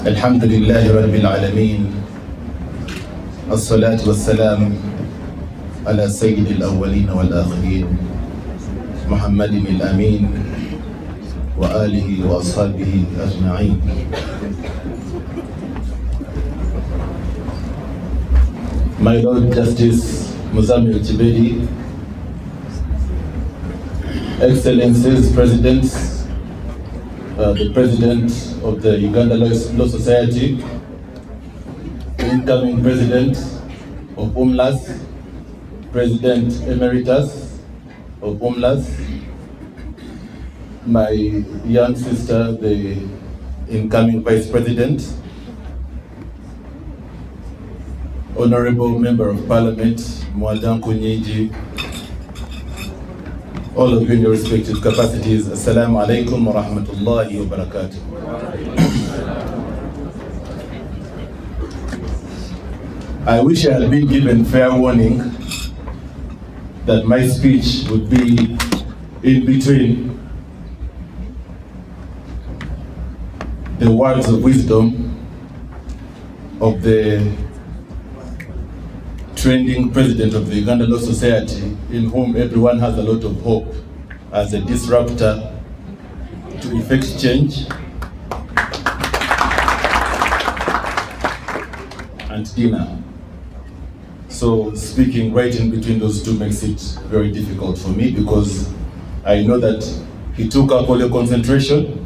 الحمد لله رب العالمين الصلاة والسلام على سيد الأولين والآخرين محمد الأمين وآله وأصحابه أجمعين. My Lord Justice Muzamil Chibedi, Excellencies, Presidents, the President of the Uganda Law Society, the incoming President of UMLAS, President Emeritus of UMLAS, my young sister, the incoming Vice President, Honorable Member of Parliament, Mwadan Kunyeji, all of you in your respective capacities, Assalamu alaikum wa rahmatullahi wa barakatuh. I wish I had been given fair warning that my speech would be in between the words of wisdom of the trending president of the Uganda Law Society, in whom everyone has a lot of hope as a disruptor to effect change and dinner. So speaking right in between those two makes it very difficult for me, because I know that he took up all your concentration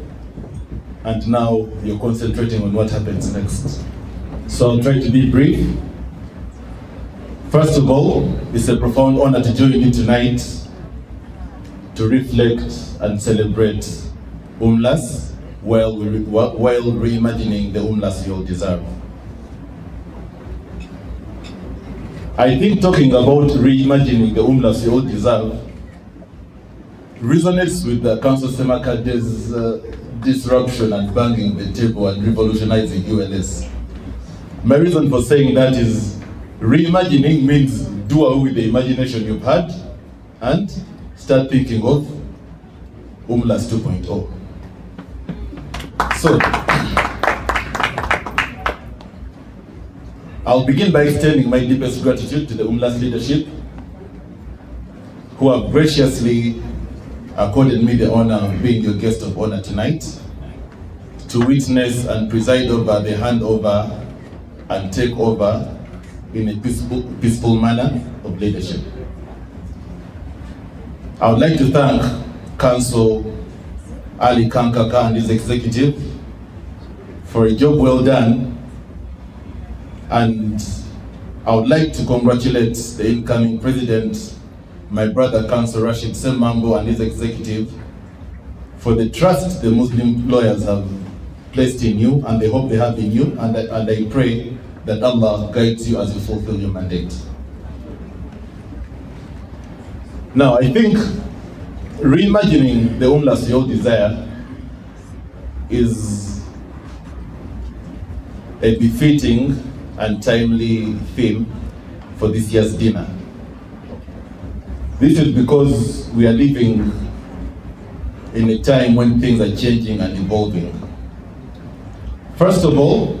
and now you're concentrating on what happens next. So I'll try to be brief. First of all, it's a profound honor to join you tonight to reflect and celebrate UMLAS while reimagining the UMLAS you all deserve. I think talking about reimagining the UMLAS you all deserve resonates with the Council Semakade's disruption and banging the table and revolutionizing ULS. My reason for saying that is reimagining means do away with the imagination you've had and start thinking of UMLAS 2.0. So, I'll begin by extending my deepest gratitude to the UMLAS leadership, who have graciously accorded me the honor of being your guest of honor tonight, to witness and preside over the handover and takeover in a peaceful manner of leadership. I would like to thank Council Ali Kankaka and his executive for a job well done, and I would like to congratulate the incoming president, my brother Council Rashid Semmambo and his executive, for the trust the Muslim lawyers have placed in you and the hope they have in you, and I pray that Allah guides you as you fulfill your mandate. Now, I think reimagining the UMLAS you all desire is a befitting and timely theme for this year's dinner. This is because we are living in a time when things are changing and evolving. First of all,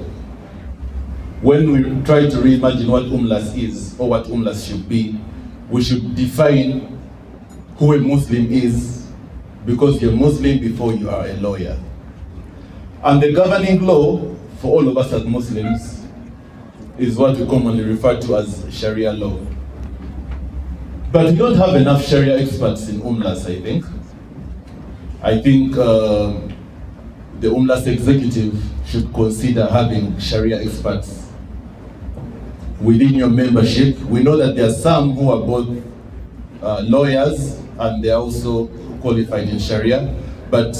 when we try to reimagine what UMLAS is or what UMLAS should be, we should define who a Muslim is, because you're Muslim before you are a lawyer. And the governing law for all of us as Muslims is what we commonly refer to as Sharia law. But we don't have enough Sharia experts in UMLAS, I think. I think the UMLAS executive should consider having Sharia experts within your membership. We know that there are some who are both lawyers and they are also qualified in Sharia, but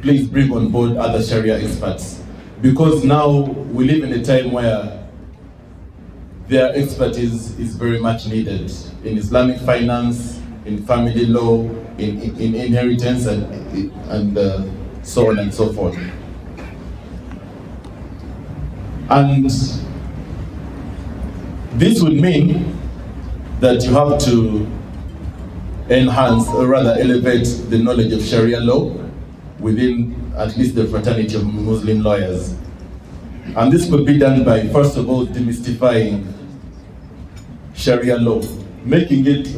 please bring on board other Sharia experts, because now we live in a time where their expertise is very much needed in Islamic finance, in family law, in inheritance, and so on and so forth. And this would mean that you have to enhance, or rather elevate, the knowledge of Sharia law within at least the fraternity of Muslim lawyers. And this could be done by, first of all, demystifying Sharia law, making it,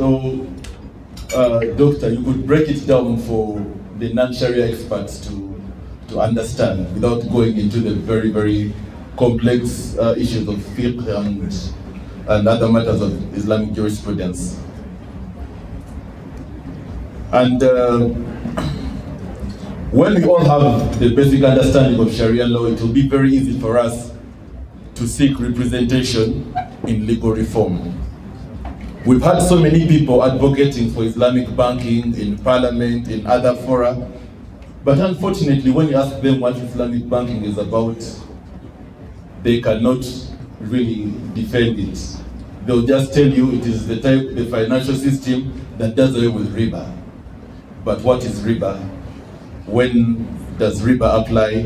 doctor, you could break it down for the non-Sharia experts to understand without going into the very, very complex issues of fiqh and other matters of Islamic jurisprudence. And when we all have the basic understanding of Sharia law, it will be very easy for us to seek representation in legal reform. We've had so many people advocating for Islamic banking in parliament, in other fora, but unfortunately when you ask them what Islamic banking is about, they cannot really defend it. They'll just tell you it is the financial system that does away with riba. But what is riba? When does riba apply?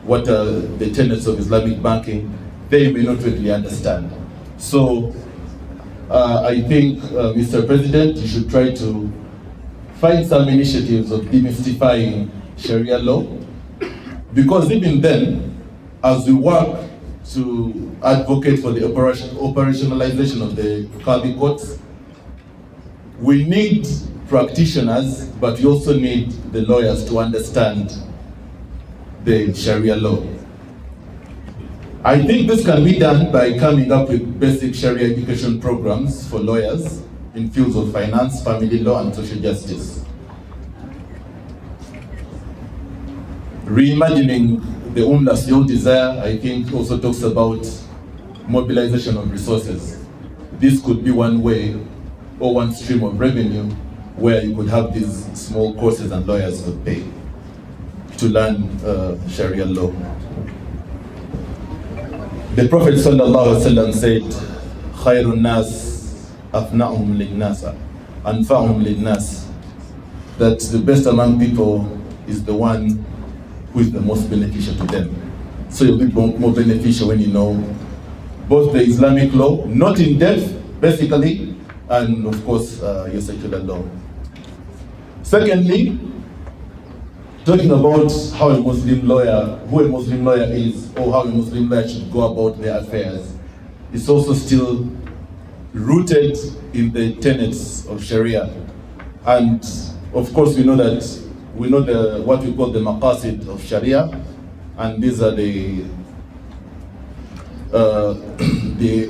What are the tenets of Islamic banking? They may not really understand. So I think, Mr. President, you should try to find some initiatives of demystifying Sharia law, because even then, as we work to advocate for the operationalization of the Qadi courts, we need practitioners, but we also need the lawyers to understand the Sharia law. I think this can be done by coming up with basic Sharia education programs for lawyers in fields of finance, family law, and social justice. Reimagining the UMLAS Your Desire, I think, also talks about mobilization of resources. This could be one way or one stream of revenue where you could have these small courses and lawyers could pay to learn Sharia law. The Prophet ﷺ said, "Khairun nas afna'hum lin-nas, anfa'hum lin-nas." That the best among people is the one who is the most beneficial to them. So you'll be more beneficial when you know both the Islamic law, not in depth, basically, and of course your secular law. Secondly, talking about how a Muslim lawyer, who a Muslim lawyer is, or how a Muslim lawyer should go about their affairs, is also still rooted in the tenets of Sharia. And of course, we know what we call the maqasid of Sharia, and these are the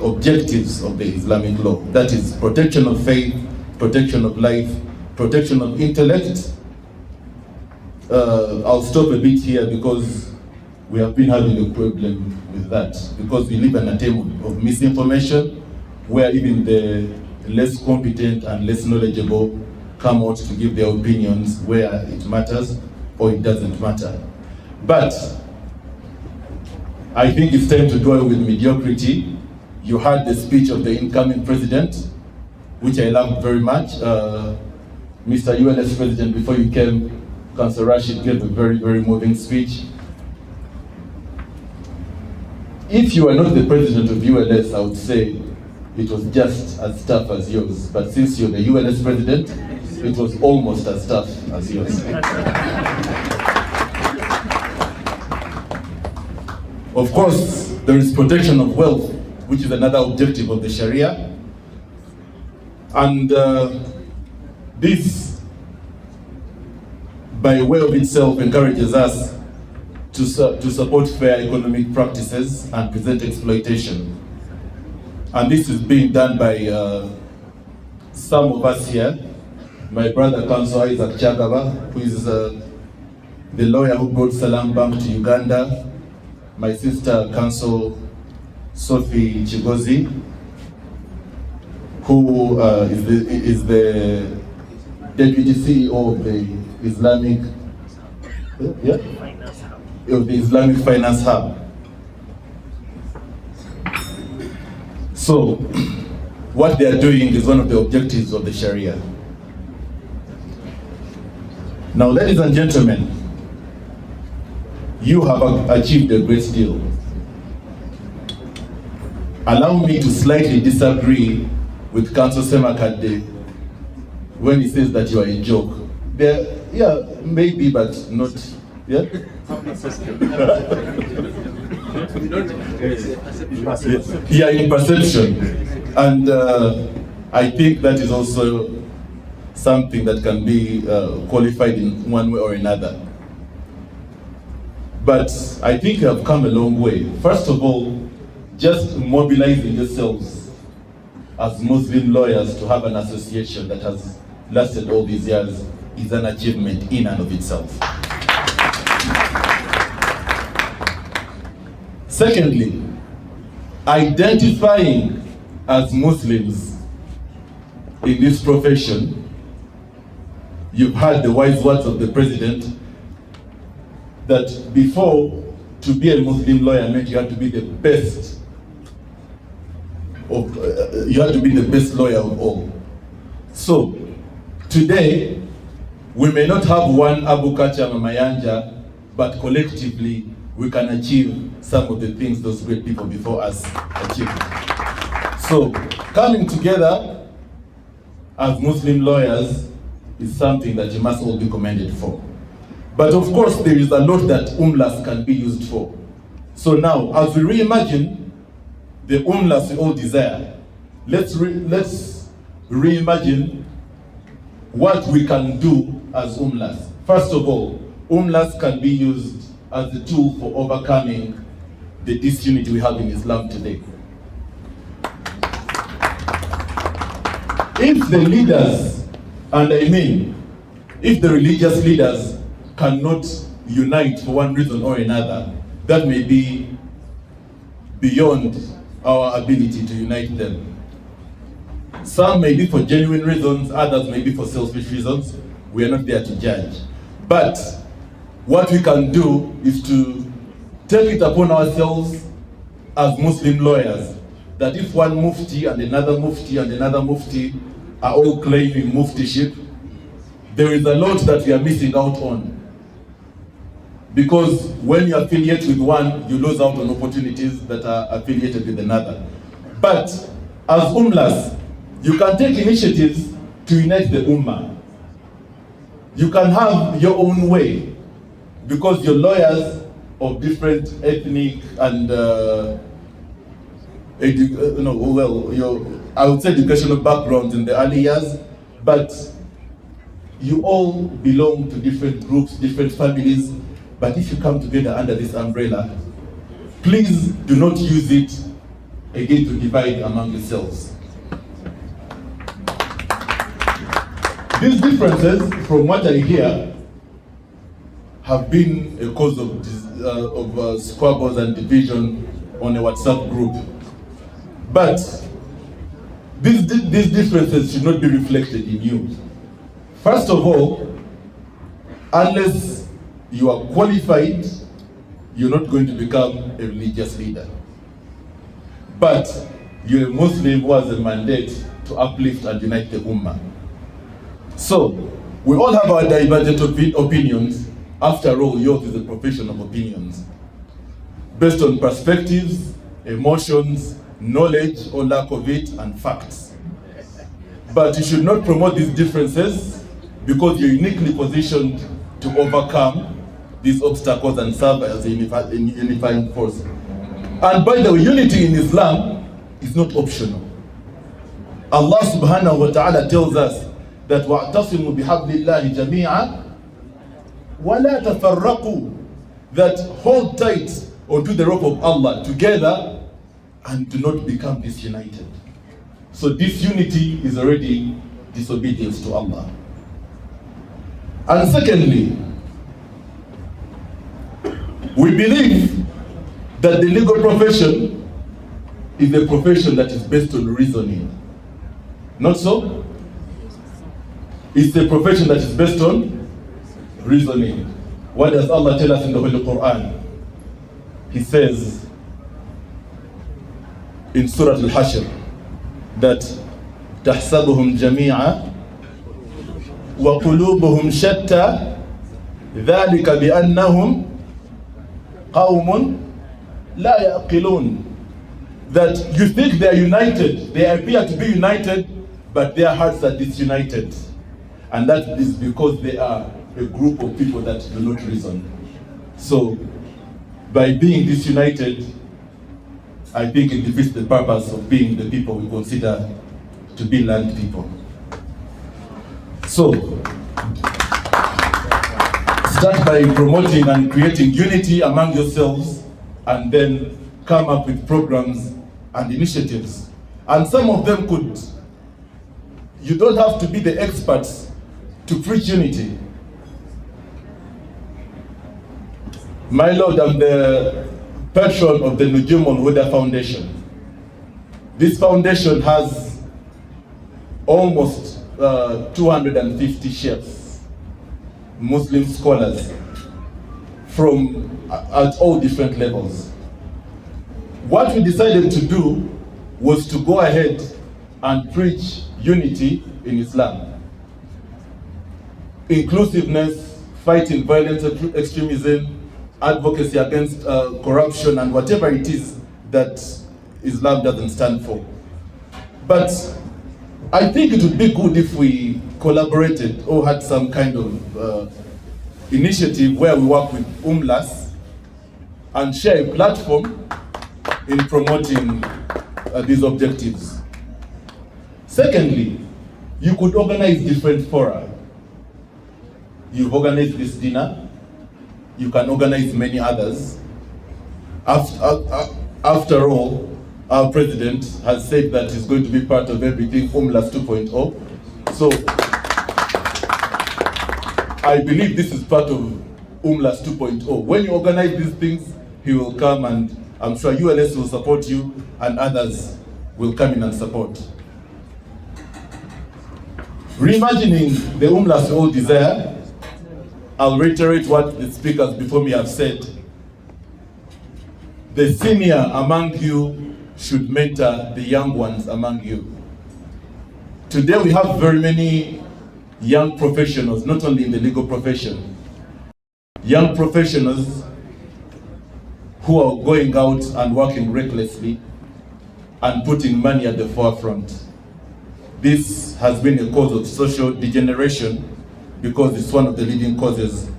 objectives of the Islamic law. That is protection of faith, protection of life, protection of intellect. I'll stop a bit here because we have been having a problem with that, because we live in a time of misinformation where even the less competent and less knowledgeable come out to give their opinions where it matters or it doesn't matter. But I think it's time to do away with mediocrity. You heard the speech of the incoming president, which I loved very much. Mr. UMLAS president, before you came, Councillor Rashid gave a very, very moving speech. If you are not the president of UMLAS, I would say it was just as tough as yours. But since you're the UMLAS president, it was almost as tough as yours. Of course, there is protection of wealth, which is another objective of the Sharia. And this, by way of itself, encourages us to support fair economic practices and prevent exploitation. And this is being done by some of us here. My brother, Councillor Isaac Chagaba, who is the lawyer who brought Salam Bank to Uganda. My sister, Councillor Sophie Chigozi, who is the Deputy CEO of the Islamic Finance Hub. So, what they are doing is one of the objectives of the Sharia. Now, ladies and gentlemen, you have achieved a great deal. Allow me to slightly disagree with Councillor Semakade when he says that you are a joke. Yeah, maybe, but not. Yeah. Yeah, in perception. And I think that is also something that can be qualified in one way or another. But I think you have come a long way. First of all, just mobilizing yourselves as Muslim lawyers to have an association that has lasted all these years is an achievement in and of itself. Secondly, identifying as Muslims in this profession, you've heard the wise words of the president that before, to be a Muslim lawyer meant you had to be the best of, you had to be the best lawyer of all. So today, we may not have one Abu Kacha Mamayanja, but collectively we can achieve some of the things those great people before us achieved. So coming together as Muslim lawyers is something that you must all be commended for. But of course, there is a lot that UMLAS can be used for. So now, as we reimagine the UMLAS we all desire, let's reimagine what we can do as UMLAS. First of all, UMLAS can be used as a tool for overcoming the disunity we have in Islam today. If the leaders, and I mean, if the religious leaders cannot unite for one reason or another, that may be beyond our ability to unite them. Some may be for genuine reasons, others may be for selfish reasons. We are not there to judge. But what we can do is to take it upon ourselves as Muslim lawyers that if one mufti and another mufti and another mufti are all claiming muftiship, there is a lot that we are missing out on. Because when you affiliate with one, you lose out on opportunities that are affiliated with another. But as UMLAS, you can take initiatives to unite the Ummah. You can have your own way, because you're lawyers of different ethnic and I would say educational backgrounds in the early years, but you all belong to different groups, different families. But if you come together under this umbrella, please do not use it again to divide among yourselves. These differences, from what I hear, have been a cause of squabbles and division on a WhatsApp group. But these differences should not be reflected in you. First of all, unless you are qualified, you're not going to become a religious leader. But you're a Muslim who has a mandate to uplift and unite the Ummah. So, we all have our divergent opinions. After all, yours is a profession of opinions, based on perspectives, emotions, knowledge or lack of it, and facts. But you should not promote these differences because you're uniquely positioned to overcome these obstacles and serve as a unifying force. And by the way, unity in Islam is not optional. Allah subhanahu wa ta'ala tells us that وَاعْتَصِمُوا بِحَبْلِ اللَّهِ جَمِيعًا وَلَا تَفَرَّقُوا, that hold tight onto the rope of Allah together and do not become disunited. So disunity is already disobedience to Allah. And secondly, we believe that the legal profession is a profession that is based on reasoning. Not so? It's a profession that is based on reasoning. What does Allah tell us in the Holy Quran? He says in Surah Al-Hashr that تَحْسَبُهُمْ جَمِيعًا وَقُلُوبُهُمْ شَتَّى ذَلِكَ بِأَنَّهُمْ قَوْمٌ لَا يَعْقِلُونَ. That you think they are united, they appear to be united, but their hearts are disunited. And that is because they are a group of people that do not reason. So by being disunited, I think it defeats the purpose of being the people we consider to be land people. So, start by promoting and creating unity among yourselves, and then come up with programs and initiatives. And some of them you don't have to be the experts to preach unity. My Lord, I'm the patron of the UMLAS Foundation. This foundation has almost 250 chefs, Muslim scholars, at all different levels. What we decided to do was to go ahead and preach unity in Islam. Inclusiveness, fighting violence, extremism, advocacy against corruption, and whatever it is that Islam doesn't stand for. But I think it would be good if we collaborated or had some kind of initiative where we work with UMLAS and share a platform in promoting these objectives. Secondly, you could organize different fora. You've organized this dinner. You can organize many others. After all, our president has said that he's going to be part of everything UMLAS 2.0. So I believe this is part of UMLAS 2.0. When you organize these things, he will come, and I'm sure ULS will support you, and others will come in and support. Reimagining the UMLAS we all desire, I'll reiterate what the speakers before me have said. The senior among you should mentor the young ones among you. Today we have very many young professionals, not only in the legal profession, young professionals who are going out and working recklessly and putting money at the forefront. This has been a cause of social degeneration because it's one of the leading causes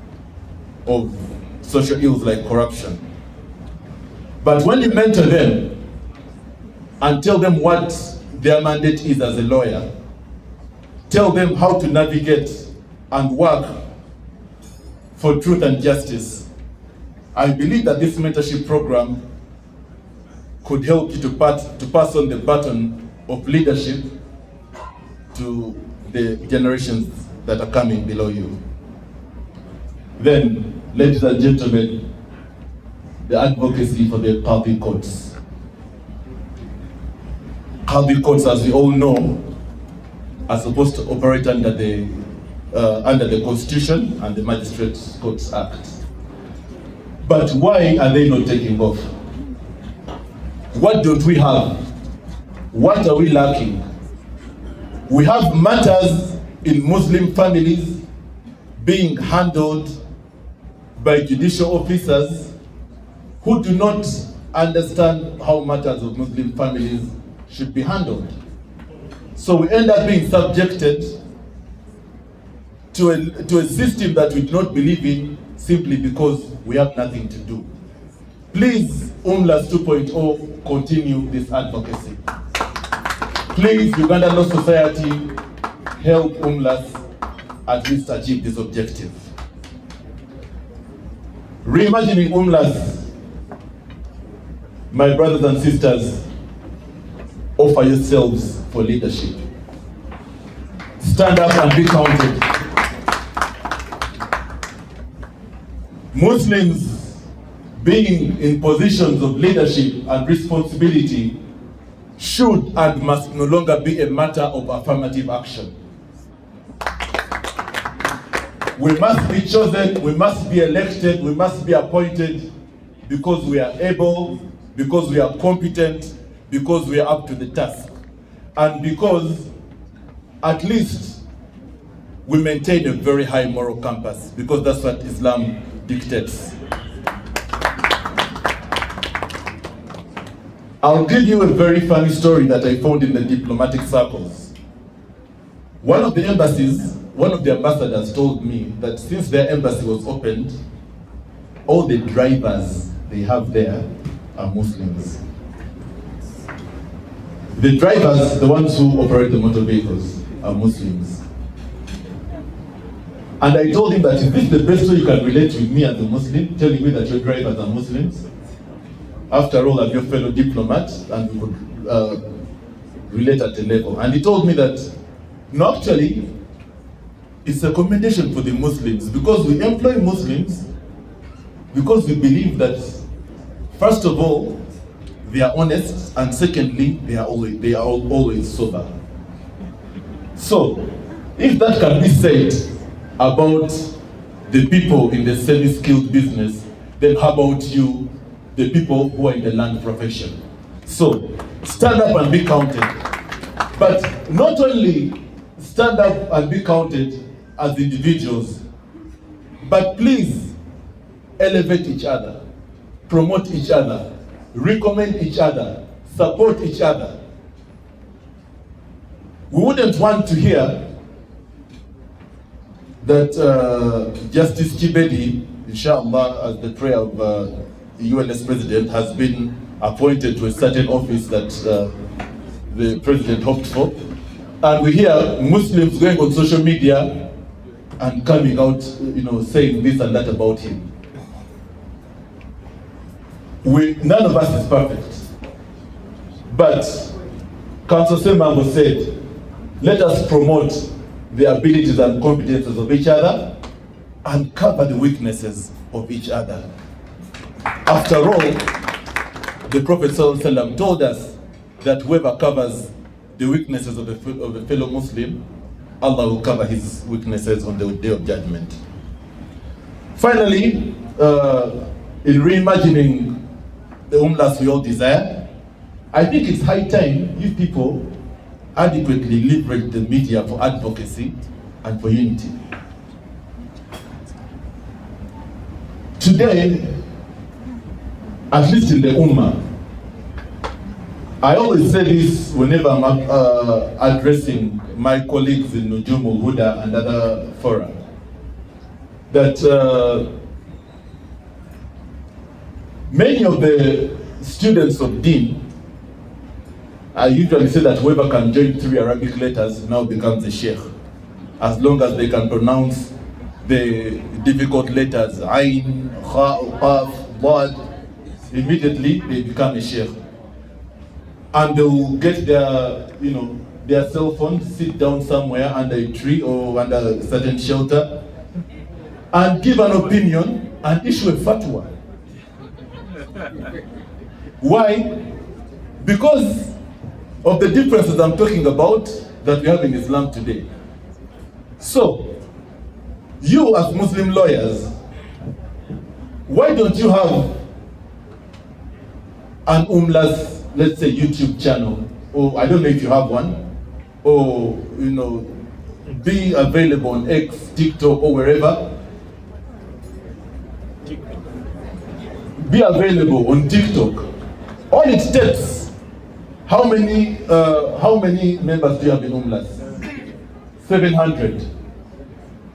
of social ills like corruption. But when you mentor them and tell them what their mandate is as a lawyer, tell them how to navigate and work for truth and justice, I believe that this mentorship program could help you to pass on the baton of leadership to the generations that are coming below you. Then, ladies and gentlemen, the advocacy for the Qadi courts. Qadi courts, as we all know, are supposed to operate under the Constitution and the Magistrate Courts Act. But why are they not taking off? What don't we have? What are we lacking? We have matters in Muslim families being handled by judicial officers who do not understand how matters of Muslim families should be handled. So we end up being subjected to a system that we do not believe in simply because we have nothing to do. Please, UMLAS 2.0, continue this advocacy. Please, Uganda Law Society, help UMLAS at least achieve this objective. Reimagining UMLAS, my brothers and sisters, offer yourselves for leadership. Stand up and be counted. Muslims being in positions of leadership and responsibility should and must no longer be a matter of affirmative action. We must be chosen, we must be elected, we must be appointed because we are able, because we are competent, because we are up to the task, and because at least we maintain a very high moral compass, because that's what Islam dictates. I'll give you a very funny story that I found in the diplomatic circles. One of the ambassadors told me that since their embassy was opened, all the drivers, they have there are Muslims. The drivers, the ones who operate the motor vehicles, are Muslims. And I told him that, is this the best way you can relate with me as a Muslim, telling me that your drivers are Muslims? After all, I'm your fellow diplomat, and we could relate at a level. And he told me that, no, actually, it's a commendation for the Muslims, because we employ Muslims because we believe that, first of all, they are honest, and secondly, they are always sober. So, if that can be said about the people in the semi-skilled business, then how about you, the people who are in the land profession? So, stand up and be counted. But not only stand up and be counted as individuals, but please elevate each other, promote each other, recommend each other, support each other. We wouldn't want to hear that Justice Kibedi, inshallah, as the prayer of the UMLAS president, has been appointed to a certain office that the president hoped for. And we hear Muslims going on social media and coming out, saying this and that about him. None of us is perfect. But Council Mpanga said, let us promote the abilities and competences of each other and cover the weaknesses of each other. After all, the Prophet ﷺ told us that whoever covers the weaknesses of a fellow Muslim, Allah will cover his weaknesses on the Day of Judgment. Finally, in reimagining the UMLAS we all desire, I think it's high time you people adequately leverage the media for advocacy and for unity. Today, at least in the Ummah, I always say this whenever I'm addressing my colleagues in UMLAS and other fora, that many of the students of Deen, I usually say that whoever can join 3 Arabic letters now becomes a sheikh, as long as they can pronounce the difficult letters, Ain, Kha, Qaf, Dad, immediately they become a sheikh. And they will get their cell phone, sit down somewhere under a tree or under a certain shelter, and give an opinion and issue a fatwa. Why? Because of the differences I'm talking about that we have in Islam today. So, you as Muslim lawyers, why don't you have an UMLAS, let's say, YouTube channel, or I don't know if you have one, or be available on X, TikTok, or wherever. Be available on TikTok. All it takes. How many members do you have in UMLAS? 700.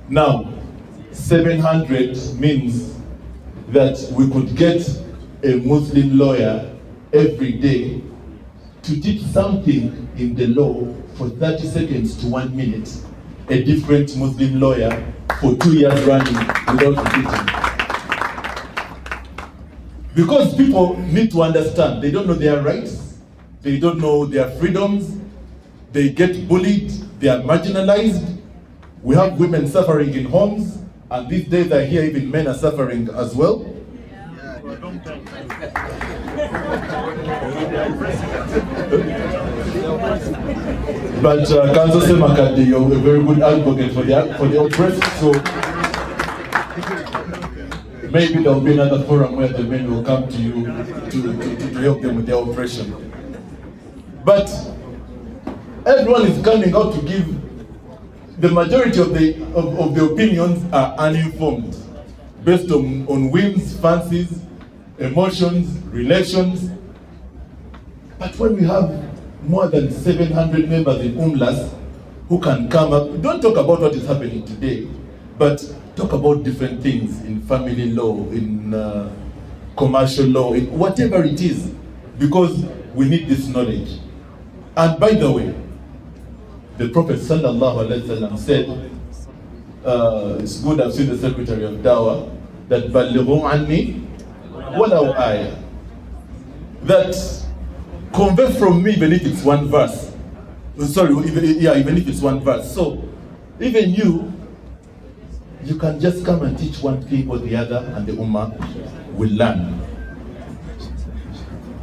Now, 700 means that we could get a Muslim lawyer every day to teach something in the law for 30 seconds to 1 minute, a different Muslim lawyer for 2 years running without repeating. Because people need to understand, they don't know their rights, they don't know their freedoms, they get bullied, they are marginalized. We have women suffering in homes, and these days I hear even men are suffering as well. But Council Semakade, you're a very good advocate for the oppressed, so maybe there'll be another forum where the men will come to you to help them with their oppression. But everyone is coming out to give. The majority of the opinions are uninformed, based on whims, fancies, emotions, relations. But when we have more than 700 members in UMLAS who can come up, don't talk about what is happening today, but talk about different things in family law, in commercial law, in whatever it is, because we need this knowledge. And by the way, the Prophet sallallahu alaihi wasallam said, it's good, I've seen the Secretary of Dawah, that ballighu anni walau ayah, that convey from me even if it's one verse. Sorry, even if it's one verse. So even you can just come and teach one thing or the other, and the Ummah will learn.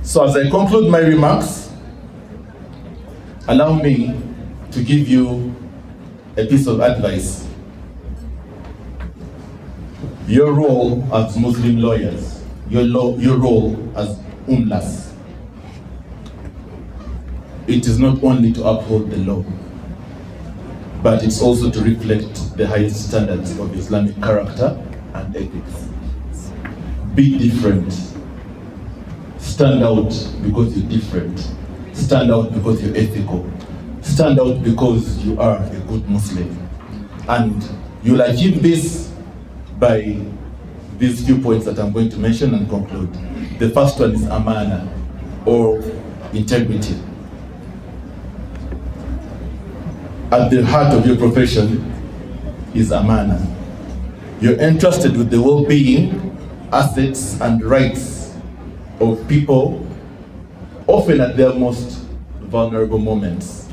So as I conclude my remarks, allow me to give you a piece of advice. Your role as Muslim lawyers, your role as UMLAS, it is not only to uphold the law, but it's also to reflect the highest standards of Islamic character and ethics. Be different. Stand out because you're different. Stand out because you're ethical. Stand out because you are a good Muslim. And you'll achieve this by these few points that I'm going to mention and conclude. The first one is amana, or integrity. At the heart of your profession is amana. You're entrusted with the well-being, assets, and rights of people, often at their most vulnerable moments.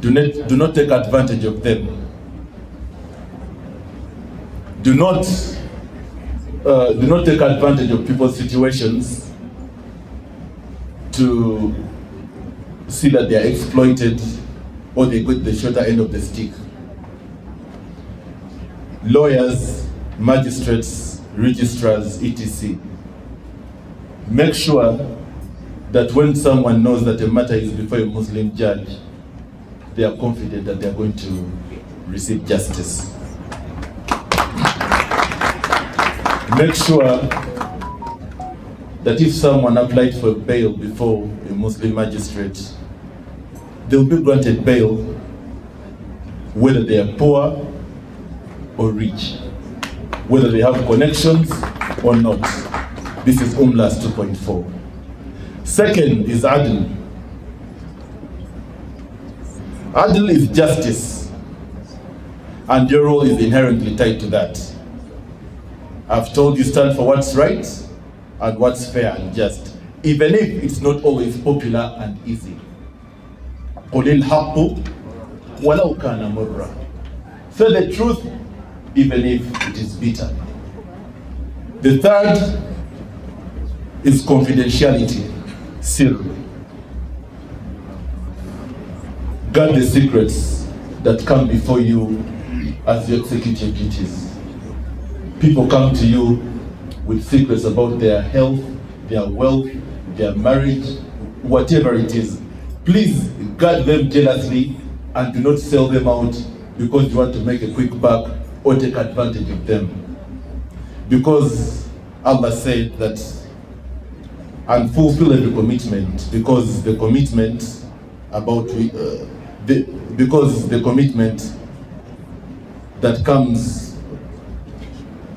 Do not take advantage of them. Do not take advantage of people's situations to see that they are exploited or they get the shorter end of the stick. Lawyers, magistrates, registrars, etc. Make sure that when someone knows that a matter is before a Muslim judge, they are confident that they are going to receive justice. Make sure that if someone applied for bail before a Muslim magistrate, they will be granted bail whether they are poor or rich, whether they have connections or not. This is UMLAS 2.4. Second is adl. Adl is justice, and your role is inherently tied to that. I've told you, stand for what's right and what's fair and just, even if it's not always popular and easy. قُلِ الْحَقُّ وَلَوْ كَانَ مُرًّا. Say the truth, even if it is bitter. The third is confidentiality, sir. Guard the secrets that come before you as you execute your duties. People come to you with secrets about their health, their wealth, their marriage, whatever it is. Please guard them jealously and do not sell them out because you want to make a quick buck or take advantage of them. Because Allah said that, and fulfill every commitment, because the commitment that comes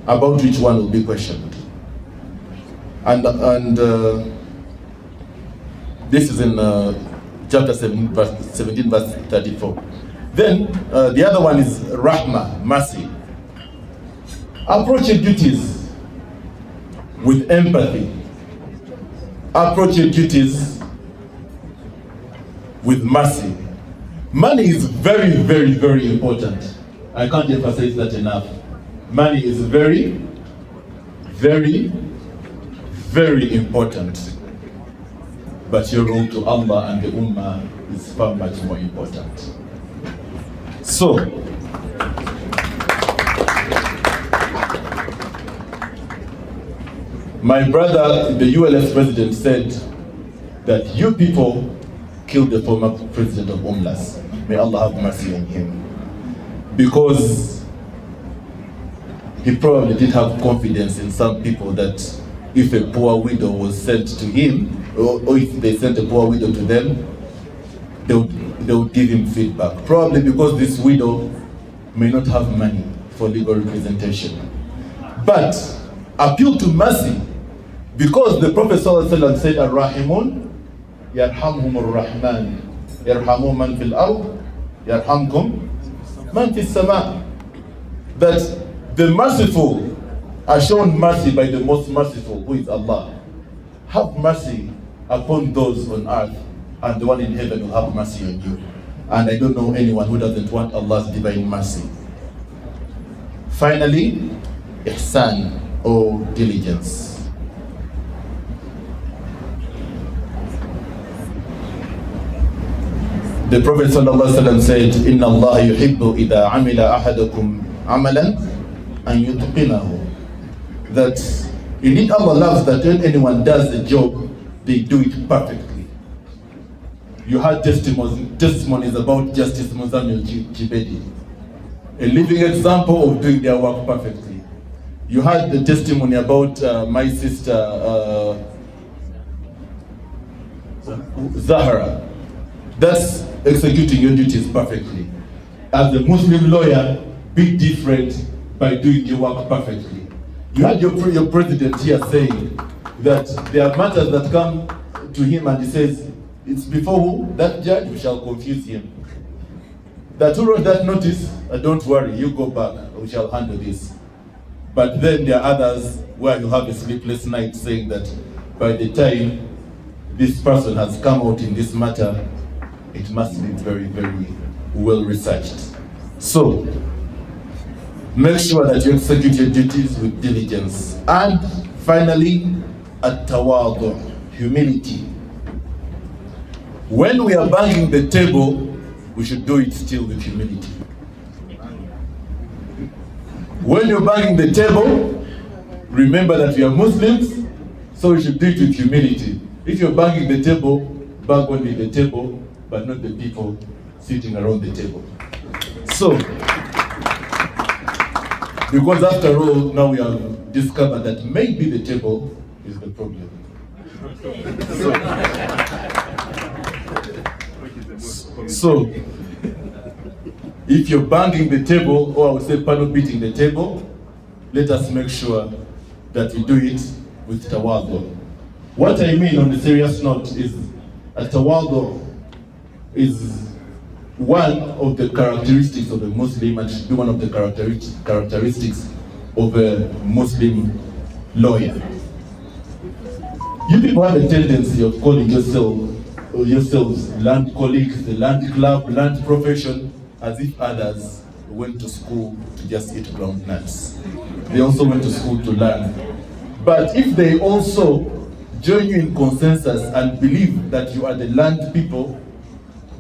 about which one will be questioned. And this is in chapter 17, verse 34. Then the other one is rahmah, mercy. Approach your duties with empathy. Approach your duties with mercy. Money is very, very, very important. I can't emphasize that enough. Money is very, very, very important. But your role to Allah and the Ummah is far much more important. So, my brother, the ULS president, said that you people killed the former president of UMLAS. May Allah have mercy on him. Because he probably did have confidence in some people that if a poor widow was sent to him, or if they sent a poor widow to them, they would give him feedback. Probably because this widow may not have money for legal representation. But appeal to mercy Because the Prophet ﷺ said, Ar-Rahimun, Yarhamhum Ar-Rahman, Yarhamu man fil ard, Yarhamkum man fis sama. That the merciful are shown mercy by the most merciful, who is Allah. Have mercy upon those on earth, and the one in heaven will have mercy on you. And I don't know anyone who doesn't want Allah's divine mercy. Finally, ihsan, or diligence. The Prophet ﷺ said, Inna Allah yuhibbu idha amila ahadukum amalan an yutqinahu. That indeed Allah loves that when anyone does a job, they do it perfectly. You had testimonies about Justice Muzamil Chibedi, a living example of doing their work perfectly. You had the testimony about my sister Zahra. That's executing your duties perfectly. As a Muslim lawyer, be different by doing your work perfectly. You had your president here saying that there are matters that come to him and he says, it's before who? That judge, we shall confuse him. That who wrote that notice, don't worry, you go back, we shall handle this. But then there are others where you have a sleepless night saying that by the time this person has come out in this matter, it must be very, very well researched. So, make sure that you execute your duties with diligence. And finally, at-tawadu, humility. When we are banging the table, we should do it still with humility. When you're banging the table, remember that we are Muslims, so we should do it with humility. If you're banging the table, bang only the table, but not the people sitting around the table. So, because after all, now we have discovered that maybe the table is the problem. So if you're banging the table, or I would say paddle beating the table, let us make sure that we do it with tawadu. What I mean on the serious note is tawadu is one of the characteristics of a Muslim, and should be one of the characteristics of a Muslim lawyer. You people have a tendency of calling yourselves land colleagues, the land club, land profession, as if others went to school to just eat ground nuts. They also went to school to learn. But if they also join you in consensus and believe that you are the land people,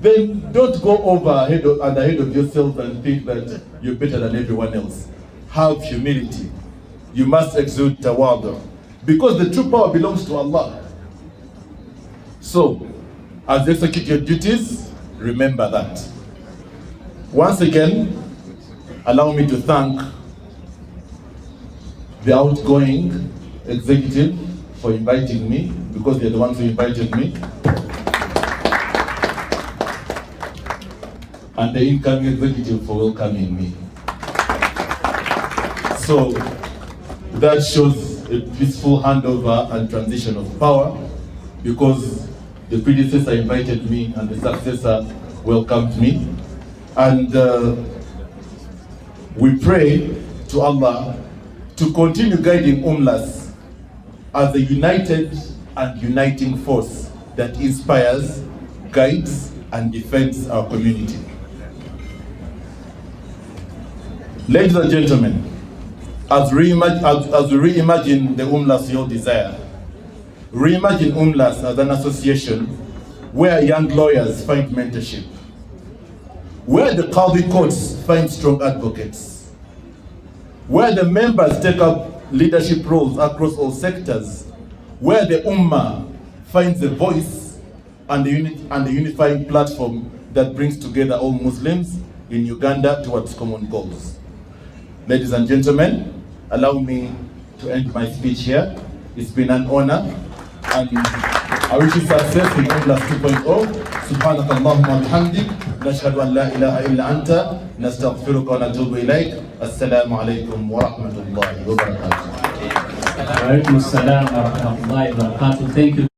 then don't go over ahead of yourself and think that you're better than everyone else. Have humility. You must exude tawadu, because the true power belongs to Allah. So, as you execute your duties, remember that. Once again, allow me to thank the outgoing executive for inviting me, because they're the ones who invited me. And the incoming executive for welcoming me. So that shows a peaceful handover and transition of power, because the predecessor invited me and the successor welcomed me. And we pray to Allah to continue guiding UMLAS as a united and uniting force that inspires, guides, and defends our community. Ladies and gentlemen, as we reimagine the UMLAS Your Desire, reimagine UMLAS as an association where young lawyers find mentorship, where the Qadi courts find strong advocates, where the members take up leadership roles across all sectors, where the Ummah finds a voice and the unifying platform that brings together all Muslims in Uganda towards common goals. Ladies and gentlemen, allow me to end my speech here. It's been an honor, and I wish you success in UMLAS 2.0. Subhanakallahumma wa bihamdik. nashhadu an la ilaha illa anta nastaghfiruka wa natubu ilaik. Assalamu alaykum wa rahmatullahi wa barakatuh. Wa alaykum assalam wa rahmatullahi wa barakatuh. Thank you.